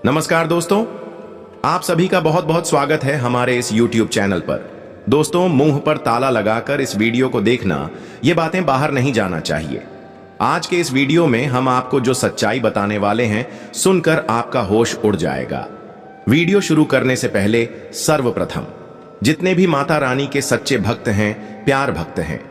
नमस्कार दोस्तों, आप सभी का बहुत बहुत स्वागत है हमारे इस YouTube चैनल पर। दोस्तों, मुंह पर ताला लगाकर इस वीडियो को देखना, ये बातें बाहर नहीं जाना चाहिए। आज के इस वीडियो में हम आपको जो सच्चाई बताने वाले हैं, सुनकर आपका होश उड़ जाएगा। वीडियो शुरू करने से पहले सर्वप्रथम जितने भी माता रानी के सच्चे भक्त हैं, प्यार भक्त हैं,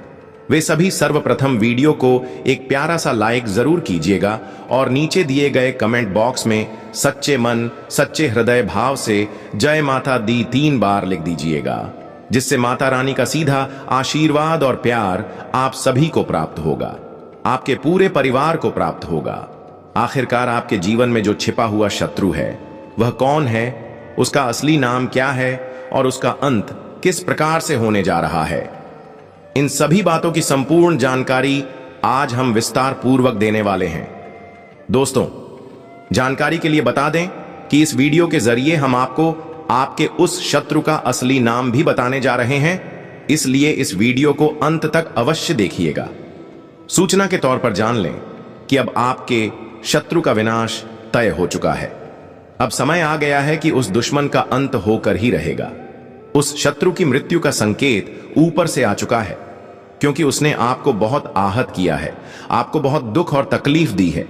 वे सभी सर्वप्रथम वीडियो को एक प्यारा सा लाइक जरूर कीजिएगा और नीचे दिए गए कमेंट बॉक्स में सच्चे मन सच्चे हृदय भाव से जय माता दी 3 बार लिख दीजिएगा, जिससे माता रानी का सीधा आशीर्वाद और प्यार आप सभी को प्राप्त होगा, आपके पूरे परिवार को प्राप्त होगा। आखिरकार आपके जीवन में जो छिपा हुआ शत्रु है वह कौन है, उसका असली नाम क्या है और उसका अंत किस प्रकार से होने जा रहा है, इन सभी बातों की संपूर्ण जानकारी आज हम विस्तार पूर्वक देने वाले हैं। दोस्तों, जानकारी के लिए बता दें कि इस वीडियो के जरिए हम आपको आपके उस शत्रु का असली नाम भी बताने जा रहे हैं, इसलिए इस वीडियो को अंत तक अवश्य देखिएगा। सूचना के तौर पर जान लें कि अब आपके शत्रु का विनाश तय हो चुका है। अब समय आ गया है कि उस दुश्मन का अंत होकर ही रहेगा। उस शत्रु की मृत्यु का संकेत ऊपर से आ चुका है, क्योंकि उसने आपको बहुत आहत किया है, आपको बहुत दुख और तकलीफ दी है।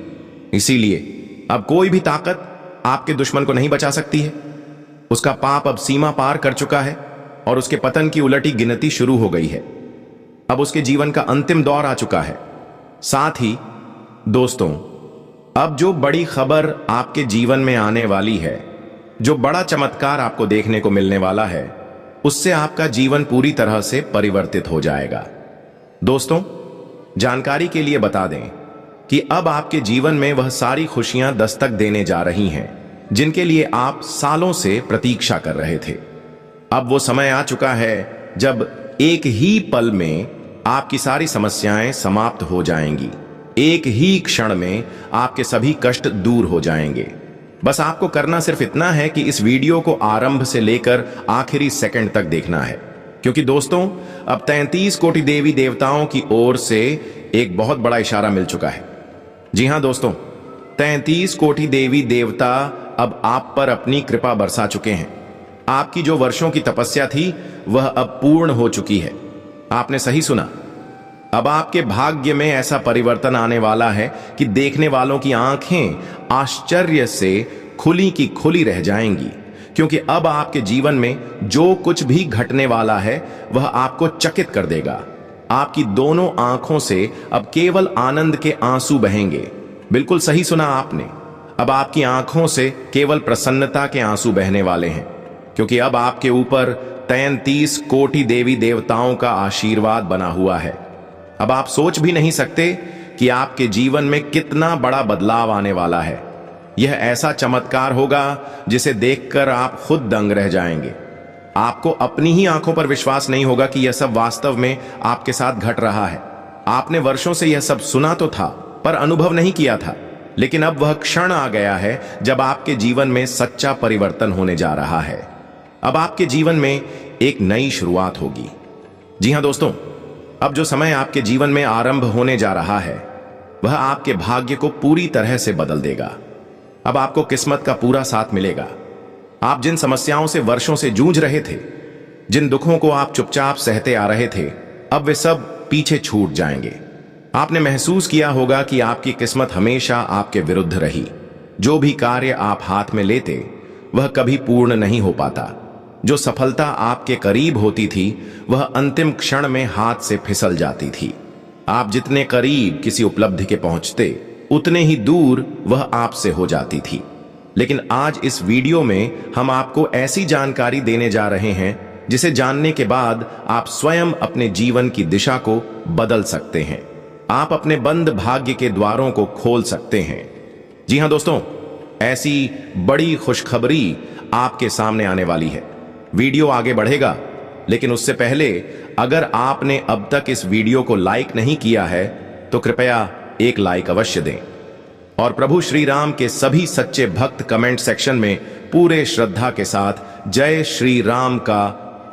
इसीलिए अब कोई भी ताकत आपके दुश्मन को नहीं बचा सकती है। उसका पाप अब सीमा पार कर चुका है और उसके पतन की उलटी गिनती शुरू हो गई है। अब उसके जीवन का अंतिम दौर आ चुका है। साथ ही दोस्तों, अब जो बड़ी खबर आपके जीवन में आने वाली है, जो बड़ा चमत्कार आपको देखने को मिलने वाला है, उससे आपका जीवन पूरी तरह से परिवर्तित हो जाएगा। दोस्तों, जानकारी के लिए बता दें कि अब आपके जीवन में वह सारी खुशियां दस्तक देने जा रही हैं, जिनके लिए आप सालों से प्रतीक्षा कर रहे थे। अब वो समय आ चुका है जब एक ही पल में आपकी सारी समस्याएं समाप्त हो जाएंगी। एक ही क्षण में आपके सभी कष्ट दूर हो जाएंगे। बस आपको करना सिर्फ इतना है कि इस वीडियो को आरंभ से लेकर आखिरी सेकंड तक देखना है, क्योंकि दोस्तों, अब 33 कोटि देवी देवताओं की ओर से एक बहुत बड़ा इशारा मिल चुका है। जी हां दोस्तों, 33 कोटि देवी देवता अब आप पर अपनी कृपा बरसा चुके हैं। आपकी जो वर्षों की तपस्या थी वह अब पूर्ण हो चुकी है। आपने सही सुना। अब आपके भाग्य में ऐसा परिवर्तन आने वाला है कि देखने वालों की आंखें आश्चर्य से खुली की खुली रह जाएंगी, क्योंकि अब आपके जीवन में जो कुछ भी घटने वाला है वह आपको चकित कर देगा। आपकी दोनों आंखों से अब केवल आनंद के आंसू बहेंगे। बिल्कुल सही सुना आपने। अब आपकी आंखों से केवल प्रसन्नता के आंसू बहने वाले हैं, क्योंकि अब आपके ऊपर 33 कोटि देवी देवताओं का आशीर्वाद बना हुआ है। अब आप सोच भी नहीं सकते कि आपके जीवन में कितना बड़ा बदलाव आने वाला है। यह ऐसा चमत्कार होगा जिसे देखकर आप खुद दंग रह जाएंगे। आपको अपनी ही आंखों पर विश्वास नहीं होगा कि यह सब वास्तव में आपके साथ घट रहा है। आपने वर्षों से यह सब सुना तो था, पर अनुभव नहीं किया था। लेकिन अब वह क्षण आ गया है जब आपके जीवन में सच्चा परिवर्तन होने जा रहा है। अब आपके जीवन में एक नई शुरुआत होगी। जी हां दोस्तों, अब जो समय आपके जीवन में आरंभ होने जा रहा है वह आपके भाग्य को पूरी तरह से बदल देगा। अब आपको किस्मत का पूरा साथ मिलेगा। आप जिन समस्याओं से वर्षों से जूझ रहे थे, जिन दुखों को आप चुपचाप सहते आ रहे थे, अब वे सब पीछे छूट जाएंगे। आपने महसूस किया होगा कि आपकी किस्मत हमेशा आपके विरुद्ध रही। जो भी कार्य आप हाथ में लेते वह कभी पूर्ण नहीं हो पाता। जो सफलता आपके करीब होती थी वह अंतिम क्षण में हाथ से फिसल जाती थी। आप जितने करीब किसी उपलब्धि के पहुंचते, उतने ही दूर वह आपसे हो जाती थी। लेकिन आज इस वीडियो में हम आपको ऐसी जानकारी देने जा रहे हैं जिसे जानने के बाद आप स्वयं अपने जीवन की दिशा को बदल सकते हैं। आप अपने बंद भाग्य के द्वारों को खोल सकते हैं। जी हां दोस्तों, ऐसी बड़ी खुशखबरी आपके सामने आने वाली है। वीडियो आगे बढ़ेगा, लेकिन उससे पहले अगर आपने अब तक इस वीडियो को लाइक नहीं किया है तो कृपया एक लाइक अवश्य दें और प्रभु श्री राम के सभी सच्चे भक्त कमेंट सेक्शन में पूरे श्रद्धा के साथ जय श्री राम का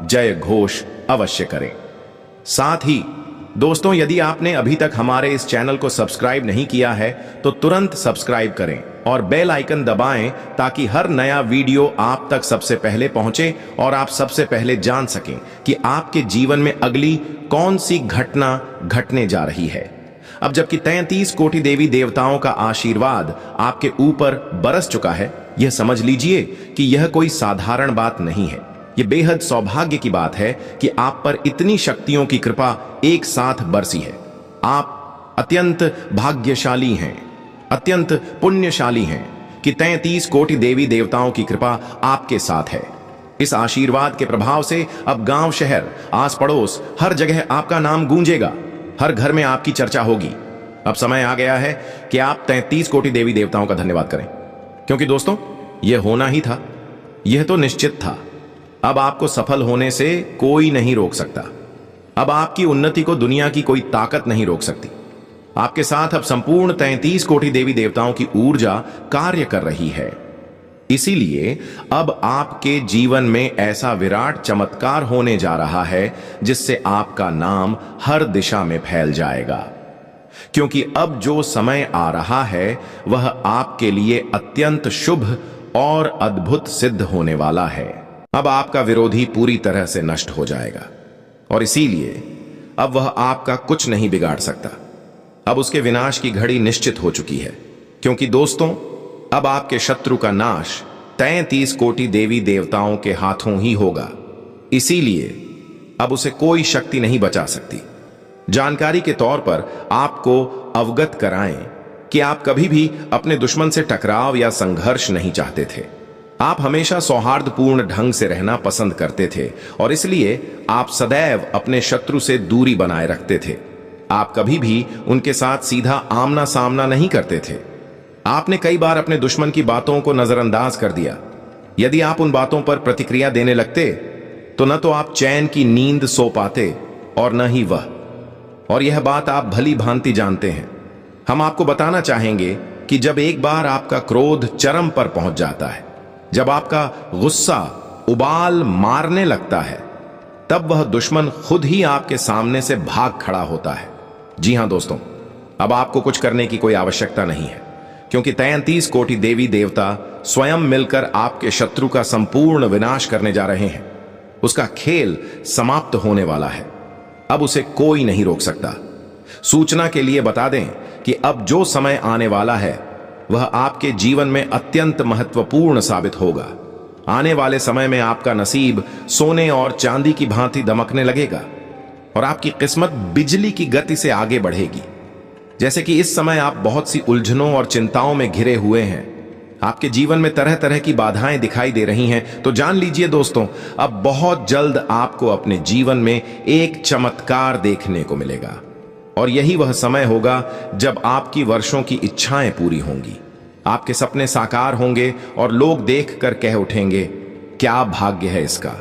जय घोष अवश्य करें। साथ ही दोस्तों, यदि आपने अभी तक हमारे इस चैनल को सब्सक्राइब नहीं किया है तो तुरंत सब्सक्राइब करें और बेल आइकन दबाएं ताकि हर नया वीडियो आप तक सबसे पहले पहुंचे और आप सबसे पहले जान सकें कि आपके जीवन में अगली कौन सी घटना घटने जा रही है। अब जबकि 33 कोटि देवी देवताओं का आशीर्वाद आपके ऊपर बरस चुका है, यह समझ लीजिए कि यह कोई साधारण बात नहीं है। यह बेहद सौभाग्य की बात है कि आप पर इतनी शक्तियों की कृपा एक साथ बरसी है। आप अत्यंत भाग्यशाली हैं, अत्यंत पुण्यशाली हैं कि 33 कोटि देवी देवताओं की कृपा आपके साथ है। इस आशीर्वाद के प्रभाव से अब गांव, शहर, आस पड़ोस हर जगह आपका नाम गूंजेगा, हर घर में आपकी चर्चा होगी। अब समय आ गया है कि आप 33 कोटि देवी देवताओं का धन्यवाद करें, क्योंकि दोस्तों यह होना ही था, यह तो निश्चित था। अब आपको सफल होने से कोई नहीं रोक सकता। अब आपकी उन्नति को दुनिया की कोई ताकत नहीं रोक सकती। आपके साथ अब संपूर्ण 33 कोटि देवी देवताओं की ऊर्जा कार्य कर रही है। इसीलिए अब आपके जीवन में ऐसा विराट चमत्कार होने जा रहा है जिससे आपका नाम हर दिशा में फैल जाएगा, क्योंकि अब जो समय आ रहा है वह आपके लिए अत्यंत शुभ और अद्भुत सिद्ध होने वाला है। अब आपका विरोधी पूरी तरह से नष्ट हो जाएगा और इसीलिए अब वह आपका कुछ नहीं बिगाड़ सकता। अब उसके विनाश की घड़ी निश्चित हो चुकी है, क्योंकि दोस्तों अब आपके शत्रु का नाश 33 कोटि देवी देवताओं के हाथों ही होगा। इसीलिए अब उसे कोई शक्ति नहीं बचा सकती। जानकारी के तौर पर आपको अवगत कराएं कि आप कभी भी अपने दुश्मन से टकराव या संघर्ष नहीं चाहते थे। आप हमेशा सौहार्दपूर्ण ढंग से रहना पसंद करते थे और इसलिए आप सदैव अपने शत्रु से दूरी बनाए रखते थे। आप कभी भी उनके साथ सीधा आमना सामना नहीं करते थे। आपने कई बार अपने दुश्मन की बातों को नजरअंदाज कर दिया। यदि आप उन बातों पर प्रतिक्रिया देने लगते तो न तो आप चैन की नींद सो पाते और न ही वह। और यह बात आप भली भांति जानते हैं। हम आपको बताना चाहेंगे कि जब एक बार आपका क्रोध चरम पर पहुंच जाता है, जब आपका गुस्सा उबाल मारने लगता है, तब वह दुश्मन खुद ही आपके सामने से भाग खड़ा होता है। जी हां दोस्तों, अब आपको कुछ करने की कोई आवश्यकता नहीं है, क्योंकि 33 कोटि देवी देवता स्वयं मिलकर आपके शत्रु का संपूर्ण विनाश करने जा रहे हैं। उसका खेल समाप्त होने वाला है। अब उसे कोई नहीं रोक सकता। सूचना के लिए बता दें कि अब जो समय आने वाला है वह आपके जीवन में अत्यंत महत्वपूर्ण साबित होगा। आने वाले समय में आपका नसीब सोने और चांदी की भांति दमकने लगेगा और आपकी किस्मत बिजली की गति से आगे बढ़ेगी। जैसे कि इस समय आप बहुत सी उलझनों और चिंताओं में घिरे हुए हैं, आपके जीवन में तरह तरह की बाधाएं दिखाई दे रही हैं, तो जान लीजिए दोस्तों, अब बहुत जल्द आपको अपने जीवन में एक चमत्कार देखने को मिलेगा और यही वह समय होगा जब आपकी वर्षों की इच्छाएं पूरी होंगी, आपके सपने साकार होंगे और लोग देख कर कह उठेंगे, क्या भाग्य है इसका,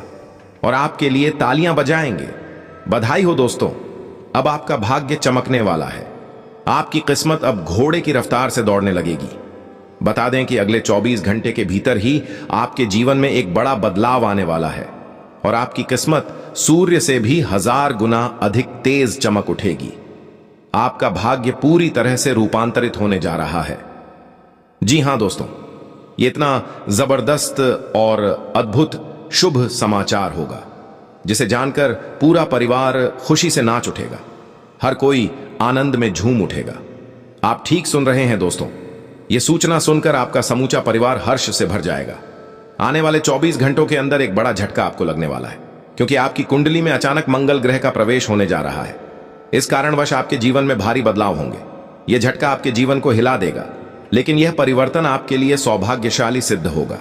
और आपके लिए तालियां बजाएंगे। बधाई हो दोस्तों, अब आपका भाग्य चमकने वाला है। आपकी किस्मत अब घोड़े की रफ्तार से दौड़ने लगेगी। बता दें कि अगले 24 घंटे के भीतर ही आपके जीवन में एक बड़ा बदलाव आने वाला है और आपकी किस्मत सूर्य से भी 1000 गुना अधिक तेज चमक उठेगी। आपका भाग्य पूरी तरह से रूपांतरित होने जा रहा है। जी हां दोस्तों, ये इतना जबरदस्त और अद्भुत शुभ समाचार होगा जिसे जानकर पूरा परिवार खुशी से नाच उठेगा, हर कोई आनंद में झूम उठेगा। आप ठीक सुन रहे हैं दोस्तों, यह सूचना सुनकर आपका समूचा परिवार हर्ष से भर जाएगा। आने वाले 24 घंटों के अंदर एक बड़ा झटका आपको लगने वाला है, क्योंकि आपकी कुंडली में अचानक मंगल ग्रह का प्रवेश होने जा रहा है। इस कारणवश आपके जीवन में भारी बदलाव होंगे। यह झटका आपके जीवन को हिला देगा, लेकिन यह परिवर्तन आपके लिए सौभाग्यशाली सिद्ध होगा।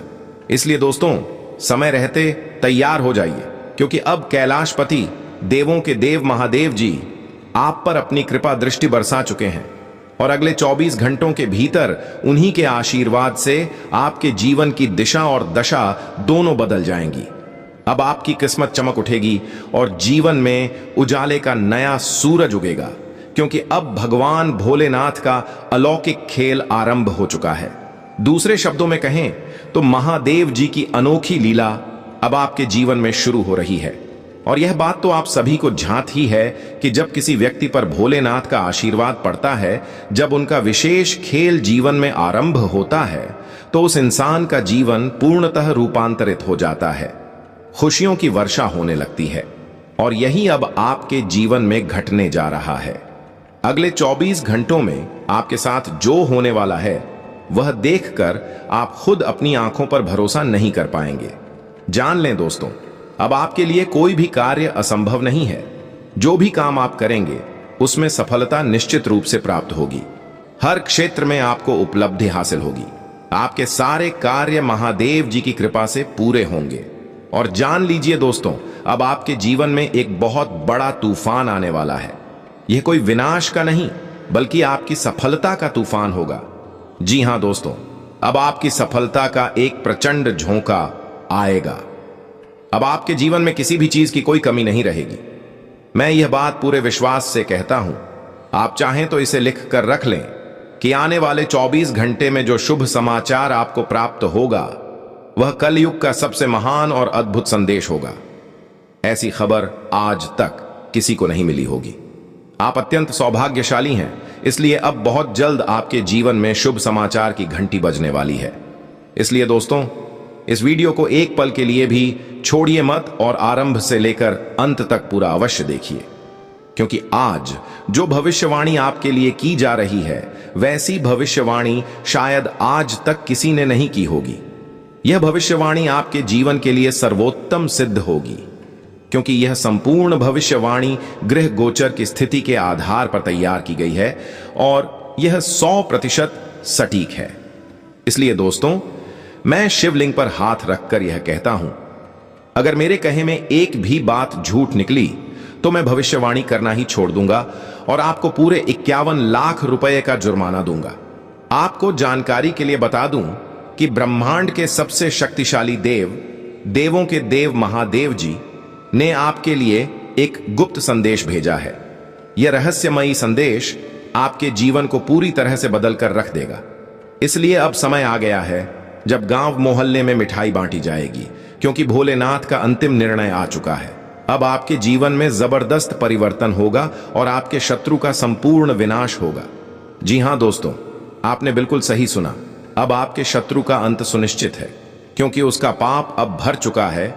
इसलिए दोस्तों, समय रहते तैयार हो जाइए, क्योंकि अब कैलाशपति, देवों के देव महादेव जी आप पर अपनी कृपा दृष्टि बरसा चुके हैं और अगले 24 घंटों के भीतर उन्हीं के आशीर्वाद से आपके जीवन की दिशा और दशा दोनों बदल जाएंगी। अब आपकी किस्मत चमक उठेगी और जीवन में उजाले का नया सूरज उगेगा, क्योंकि अब भगवान भोलेनाथ का अलौकिक खेल आरंभ हो चुका है। दूसरे शब्दों में कहें तो महादेव जी की अनोखी लीला अब आपके जीवन में शुरू हो रही है। और यह बात तो आप सभी को ज्ञात ही है कि जब किसी व्यक्ति पर भोलेनाथ का आशीर्वाद पड़ता है, जब उनका विशेष खेल जीवन में आरंभ होता है, तो उस इंसान का जीवन पूर्णतः रूपांतरित हो जाता है। खुशियों की वर्षा होने लगती है और यही अब आपके जीवन में घटने जा रहा है। अगले 24 घंटों में आपके साथ जो होने वाला है वह देखकर आप खुद अपनी आंखों पर भरोसा नहीं कर पाएंगे। जान लें दोस्तों, अब आपके लिए कोई भी कार्य असंभव नहीं है। जो भी काम आप करेंगे उसमें सफलता निश्चित रूप से प्राप्त होगी। हर क्षेत्र में आपको उपलब्धि हासिल होगी। आपके सारे कार्य महादेव जी की कृपा से पूरे होंगे। और जान लीजिए दोस्तों, अब आपके जीवन में एक बहुत बड़ा तूफान आने वाला है। यह कोई विनाश का नहीं, बल्कि आपकी सफलता का तूफान होगा। जी हां दोस्तों, अब आपकी सफलता का एक प्रचंड झोंका आएगा। अब आपके जीवन में किसी भी चीज की कोई कमी नहीं रहेगी। मैं यह बात पूरे विश्वास से कहता हूं। आप चाहें तो इसे लिख कर रख लें कि आने वाले 24 घंटे में जो शुभ समाचार आपको प्राप्त होगा वह कलयुग का सबसे महान और अद्भुत संदेश होगा। ऐसी खबर आज तक किसी को नहीं मिली होगी। आप अत्यंत सौभाग्यशाली हैं, इसलिए अब बहुत जल्द आपके जीवन में शुभ समाचार की घंटी बजने वाली है। इसलिए दोस्तों, इस वीडियो को एक पल के लिए भी छोड़िए मत और आरंभ से लेकर अंत तक पूरा अवश्य देखिए, क्योंकि आज जो भविष्यवाणी आपके लिए की जा रही है वैसी भविष्यवाणी शायद आज तक किसी ने नहीं की होगी। यह भविष्यवाणी आपके जीवन के लिए सर्वोत्तम सिद्ध होगी, क्योंकि यह संपूर्ण भविष्यवाणी गृह गोचर की स्थिति के आधार पर तैयार की गई है और यह 100% सटीक है। इसलिए दोस्तों, मैं शिवलिंग पर हाथ रखकर यह कहता हूं, अगर मेरे कहे में एक भी बात झूठ निकली तो मैं भविष्यवाणी करना ही छोड़ दूंगा और आपको पूरे 51 लाख रुपए का जुर्माना दूंगा। आपको जानकारी के लिए बता दूं कि ब्रह्मांड के सबसे शक्तिशाली देव, देवों के देव महादेव जी ने आपके लिए एक गुप्त संदेश भेजा है। यह रहस्यमयी संदेश आपके जीवन को पूरी तरह से बदल कर रख देगा। इसलिए अब समय आ गया है जब गांव मोहल्ले में मिठाई बांटी जाएगी, क्योंकि भोलेनाथ का अंतिम निर्णय आ चुका है। अब आपके जीवन में जबरदस्त परिवर्तन होगा और आपके शत्रु का संपूर्ण विनाश होगा। जी हां दोस्तों, आपने बिल्कुल सही सुना। अब आपके शत्रु का अंत सुनिश्चित है, क्योंकि उसका पाप अब भर चुका है,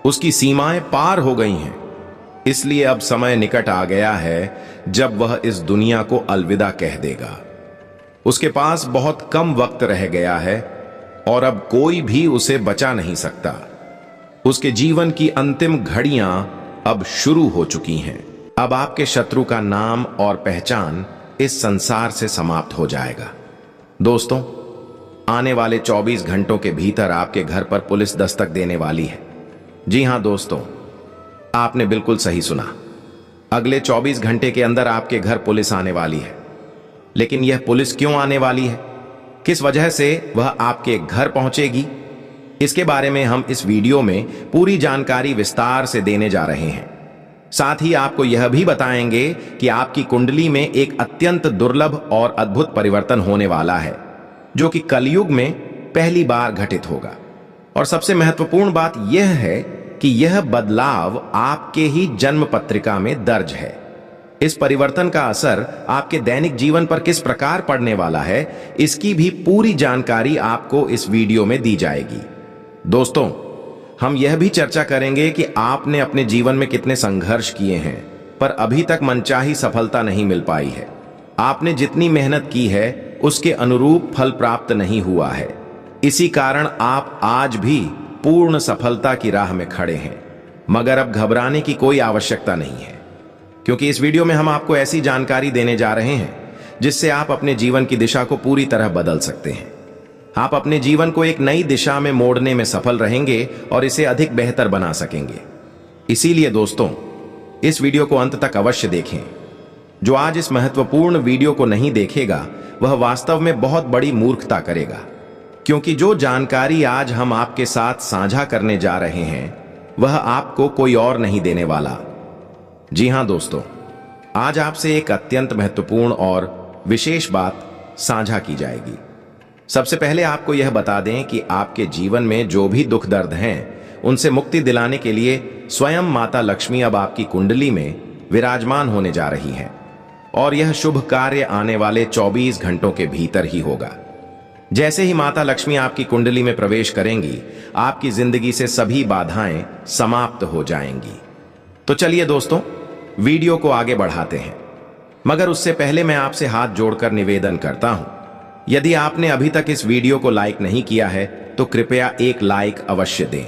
उसकी सीमाएं पार हो गई हैं। इसलिए अब समय निकट आ गया है जब वह इस दुनिया को अलविदा कह देगा। उसके पास बहुत कम वक्त रह गया है और अब कोई भी उसे बचा नहीं सकता। उसके जीवन की अंतिम घड़ियां अब शुरू हो चुकी हैं। अब आपके शत्रु का नाम और पहचान इस संसार से समाप्त हो जाएगा। दोस्तों, आने वाले 24 घंटों के भीतर आपके घर पर पुलिस दस्तक देने वाली है। जी हां दोस्तों, आपने बिल्कुल सही सुना। अगले 24 घंटे के अंदर आपके घर पुलिस आने वाली है। लेकिन यह पुलिस क्यों आने वाली है, किस वजह से वह आपके घर पहुंचेगी, इसके बारे में हम इस वीडियो में पूरी जानकारी विस्तार से देने जा रहे हैं। साथ ही आपको यह भी बताएंगे कि आपकी कुंडली में एक अत्यंत दुर्लभ और अद्भुत परिवर्तन होने वाला है, जो कि कलयुग में पहली बार घटित होगा। और सबसे महत्वपूर्ण बात यह है कि यह बदलाव आपके ही जन्म पत्रिका में दर्ज है। इस परिवर्तन का असर आपके दैनिक जीवन पर किस प्रकार पड़ने वाला है, इसकी भी पूरी जानकारी आपको इस वीडियो में दी जाएगी। दोस्तों, हम यह भी चर्चा करेंगे कि आपने अपने जीवन में कितने संघर्ष किए हैं, पर अभी तक मनचाही सफलता नहीं मिल पाई है। आपने जितनी मेहनत की है उसके अनुरूप फल प्राप्त नहीं हुआ है। इसी कारण आप आज भी पूर्ण सफलता की राह में खड़े हैं। मगर अब घबराने की कोई आवश्यकता नहीं है, क्योंकि इस वीडियो में हम आपको ऐसी जानकारी देने जा रहे हैं जिससे आप अपने जीवन की दिशा को पूरी तरह बदल सकते हैं। आप अपने जीवन को एक नई दिशा में मोड़ने में सफल रहेंगे और इसे अधिक बेहतर बना सकेंगे। इसीलिए दोस्तों, इस वीडियो को अंत तक अवश्य देखें। जो आज इस महत्वपूर्ण वीडियो को नहीं देखेगा वह वास्तव में बहुत बड़ी मूर्खता करेगा, क्योंकि जो जानकारी आज हम आपके साथ साझा करने जा रहे हैं वह आपको कोई और नहीं देने वाला। जी हां दोस्तों, आज आपसे एक अत्यंत महत्वपूर्ण और विशेष बात साझा की जाएगी। सबसे पहले आपको यह बता दें कि आपके जीवन में जो भी दुख दर्द हैं उनसे मुक्ति दिलाने के लिए स्वयं माता लक्ष्मी अब आपकी कुंडली में विराजमान होने जा रही हैं और यह शुभ कार्य आने वाले 24 घंटों के भीतर ही होगा। जैसे ही माता लक्ष्मी आपकी कुंडली में प्रवेश करेंगी, आपकी जिंदगी से सभी बाधाएं समाप्त हो जाएंगी। तो चलिए दोस्तों, वीडियो को आगे बढ़ाते हैं, मगर उससे पहले मैं आपसे हाथ जोड़कर निवेदन करता हूं, यदि आपने अभी तक इस वीडियो को लाइक नहीं किया है तो कृपया एक लाइक अवश्य दें,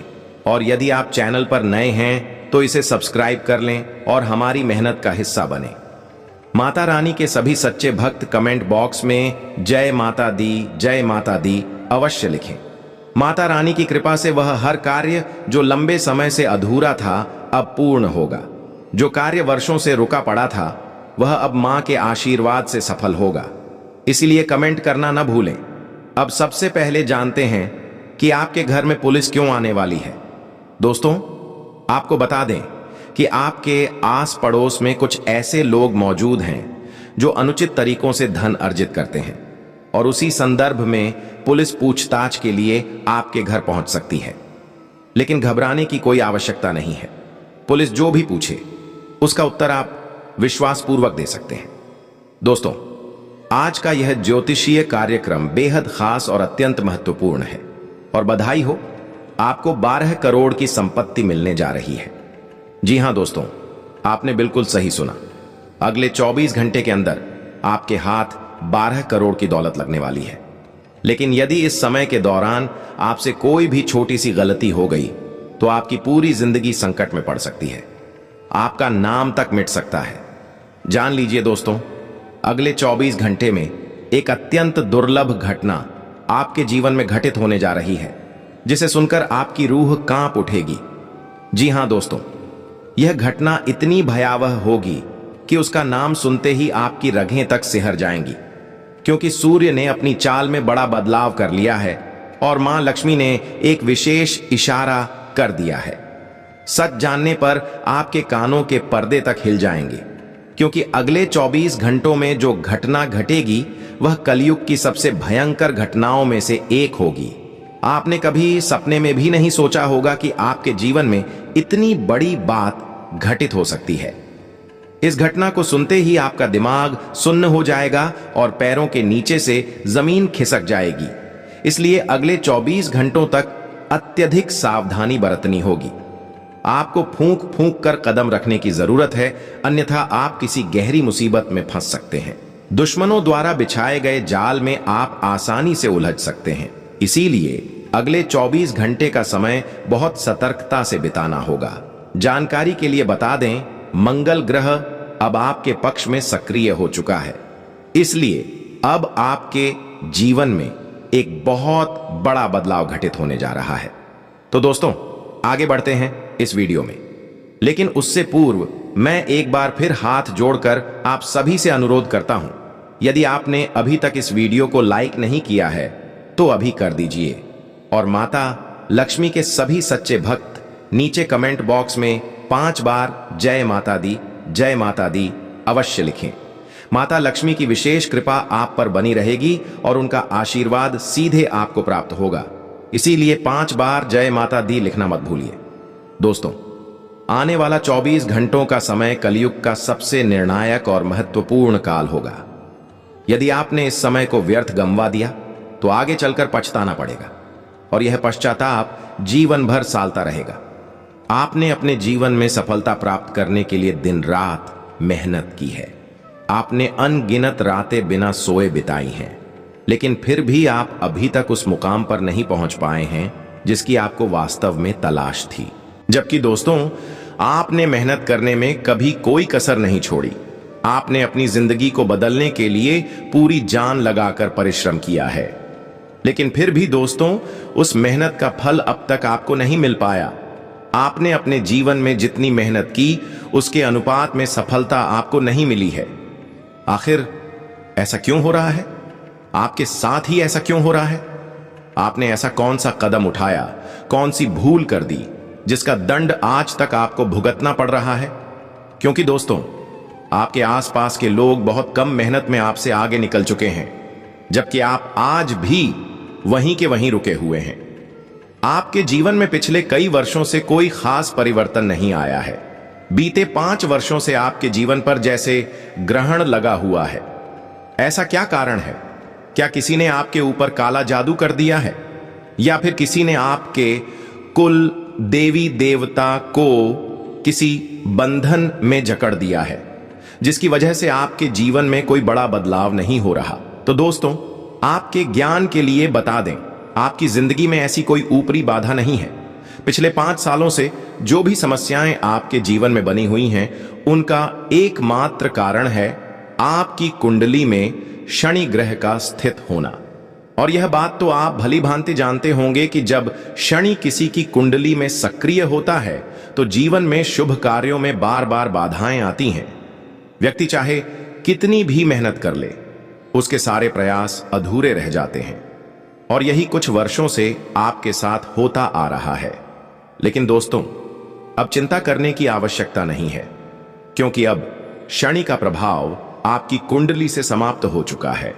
और यदि आप चैनल पर नए हैं तो इसे सब्सक्राइब कर लें और हमारी मेहनत का हिस्सा बने। माता रानी के सभी सच्चे भक्त कमेंट बॉक्स में जय माता दी अवश्य लिखें। माता रानी की कृपा से वह हर कार्य जो लंबे समय से अधूरा था अब पूर्ण होगा। जो कार्य वर्षों से रुका पड़ा था वह अब मां के आशीर्वाद से सफल होगा। इसलिए कमेंट करना न भूलें। अब सबसे पहले जानते हैं कि आपके घर में पुलिस क्यों आने वाली है। दोस्तों, आपको बता दें कि आपके आस पड़ोस में कुछ ऐसे लोग मौजूद हैं जो अनुचित तरीकों से धन अर्जित करते हैं, और उसी संदर्भ में पुलिस पूछताछ के लिए आपके घर पहुंच सकती है। लेकिन घबराने की कोई आवश्यकता नहीं है। पुलिस जो भी पूछे उसका उत्तर आप विश्वासपूर्वक दे सकते हैं। दोस्तों, आज का यह ज्योतिषीय कार्यक्रम बेहद खास और अत्यंत महत्वपूर्ण है, और बधाई हो, आपको 12 करोड़ की संपत्ति मिलने जा रही है। जी हां दोस्तों, आपने बिल्कुल सही सुना। अगले 24 घंटे के अंदर आपके हाथ 12 करोड़ की दौलत लगने वाली है। लेकिन यदि इस समय के दौरान आपसे कोई भी छोटी सी गलती हो गई तो आपकी पूरी जिंदगी संकट में पड़ सकती है। आपका नाम तक मिट सकता है। जान लीजिए दोस्तों, अगले 24 घंटे में एक अत्यंत दुर्लभ घटना आपके जीवन में घटित होने जा रही है, जिसे सुनकर आपकी रूह कांप उठेगी। जी हां दोस्तों, यह घटना इतनी भयावह होगी कि उसका नाम सुनते ही आपकी रगें तक सिहर जाएंगी, क्योंकि सूर्य ने अपनी चाल में बड़ा बदलाव कर लिया है और मां लक्ष्मी ने एक विशेष इशारा कर दिया है। सच जानने पर आपके कानों के पर्दे तक हिल जाएंगे, क्योंकि अगले 24 घंटों में जो घटना घटेगी वह कलयुग की सबसे भयंकर घटनाओं में से एक होगी। आपने कभी सपने में भी नहीं सोचा होगा कि आपके जीवन में इतनी बड़ी बात घटित हो सकती है। इस घटना को सुनते ही आपका दिमाग सुन्न हो जाएगा और पैरों के नीचे से जमीन खिसक जाएगी। इसलिए अगले 24 घंटों तक अत्यधिक सावधानी बरतनी होगी। आपको फूंक फूंक कर कदम रखने की जरूरत है, अन्यथा आप किसी गहरी मुसीबत में फंस सकते हैं। दुश्मनों द्वारा बिछाए गए जाल में आप आसानी से उलझ सकते हैं। इसीलिए अगले 24 घंटे का समय बहुत सतर्कता से बिताना होगा। जानकारी के लिए बता दें, मंगल ग्रह अब आपके पक्ष में सक्रिय हो चुका है। इसलिए अब आपके जीवन में एक बहुत बड़ा बदलाव घटित होने जा रहा है। तो दोस्तों, आगे बढ़ते हैं इस वीडियो में, लेकिन उससे पूर्व मैं एक बार फिर हाथ जोड़कर आप सभी से अनुरोध करता हूं, यदि आपने अभी तक इस वीडियो को लाइक नहीं किया है तो अभी कर दीजिए, और माता लक्ष्मी के सभी सच्चे भक्त नीचे कमेंट बॉक्स में 5 बार जय माता दी अवश्य लिखें। माता लक्ष्मी की विशेष कृपा आप पर बनी रहेगी और उनका आशीर्वाद सीधे आपको प्राप्त होगा। इसीलिए 5 बार जय माता दी लिखना मत भूलिए। दोस्तों, आने वाला 24 घंटों का समय कलयुग का सबसे निर्णायक और महत्वपूर्ण काल होगा। यदि आपने इस समय को व्यर्थ गंवा दिया तो आगे चलकर पछताना पड़ेगा, और यह पश्चाताप जीवन भर सालता रहेगा। आपने अपने जीवन में सफलता प्राप्त करने के लिए दिन रात मेहनत की है। आपने अनगिनत रातें बिना सोए बिताई हैं, लेकिन फिर भी आप अभी तक उस मुकाम पर नहीं पहुंच पाए हैं जिसकी आपको वास्तव में तलाश थी। जबकि दोस्तों, आपने मेहनत करने में कभी कोई कसर नहीं छोड़ी। आपने अपनी जिंदगी को बदलने के लिए पूरी जान लगाकर परिश्रम किया है, लेकिन फिर भी दोस्तों, उस मेहनत का फल अब तक आपको नहीं मिल पाया। आपने अपने जीवन में जितनी मेहनत की उसके अनुपात में सफलता आपको नहीं मिली है। आखिर ऐसा क्यों हो रहा है? आपके साथ ही ऐसा क्यों हो रहा है? आपने ऐसा कौन सा कदम उठाया, कौन सी भूल कर दी जिसका दंड आज तक आपको भुगतना पड़ रहा है? क्योंकि दोस्तों, आपके आसपास के लोग बहुत कम मेहनत में आपसे आगे निकल चुके हैं, जबकि आप आज भी वहीं के वहीं रुके हुए हैं। आपके जीवन में पिछले कई वर्षों से कोई खास परिवर्तन नहीं आया है। बीते 5 वर्षों से आपके जीवन पर जैसे ग्रहण लगा हुआ है। ऐसा क्या कारण है? क्या किसी ने आपके ऊपर काला जादू कर दिया है, या फिर किसी ने आपके कुल देवी देवता को किसी बंधन में जकड़ दिया है, जिसकी वजह से आपके जीवन में कोई बड़ा बदलाव नहीं हो रहा? तो दोस्तों, आपके ज्ञान के लिए बता दें, आपकी जिंदगी में ऐसी कोई ऊपरी बाधा नहीं है। पिछले 5 सालों से जो भी समस्याएं आपके जीवन में बनी हुई हैं, उनका एकमात्र कारण है आपकी कुंडली में शनि ग्रह का स्थित होना। और यह बात तो आप भली भांति जानते होंगे कि जब शनि किसी की कुंडली में सक्रिय होता है तो जीवन में शुभ कार्यों में बार बार बाधाएं आती हैं। व्यक्ति चाहे कितनी भी मेहनत कर ले, उसके सारे प्रयास अधूरे रह जाते हैं। और यही कुछ वर्षों से आपके साथ होता आ रहा है। लेकिन दोस्तों, अब चिंता करने की आवश्यकता नहीं है, क्योंकि अब शनि का प्रभाव आपकी कुंडली से समाप्त हो चुका है।